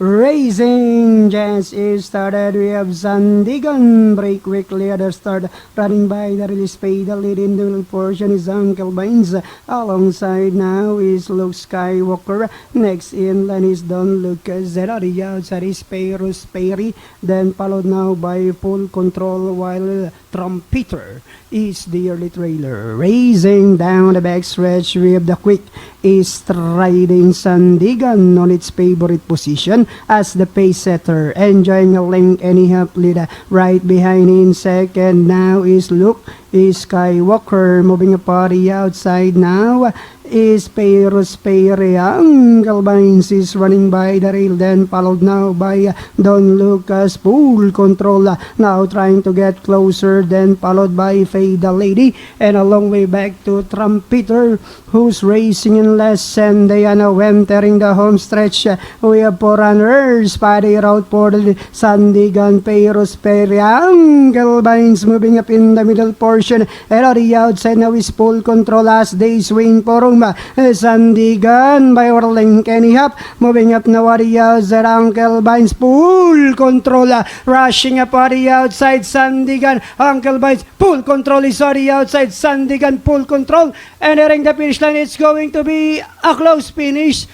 Racing Jazz is started. We have Sandigan break quickly. Other start running by the release pay. The lead in the middle portion is Uncle Baines. Alongside now is Luke Skywalker. Next in line is Don Lucas. Then on the outside is Perus Perry. Then followed now by Full Control, while Trumpeter is the early trailer. Racing down the backstretch, we have the quick is striding Sandigan on its favorite position as the pace setter, enjoying a link and a half lead right behind in second. Now is Luke is Skywalker moving upon the outside now is Perus Perry. Uncle Baines is running by the rail, then followed now by Don Lucas. Full Control now trying to get closer, then followed by Faye the Lady, and a long way back to Trumpeter, who's racing in less, and they are now entering the home stretch. We have 4 runners, Paddy route for the Sandigan, Perus Perry. Uncle Baines moving up in the middle portion, and on the outside now is Full Control as they swing for Sandigan by our link anyhow, moving up now at the outside. Uncle Baines, Full Control rushing up at the outside. Sandigan, Uncle Baines, Full Control is on the outside. Sandigan, Full Control, entering the finish line. It's going to be a close finish.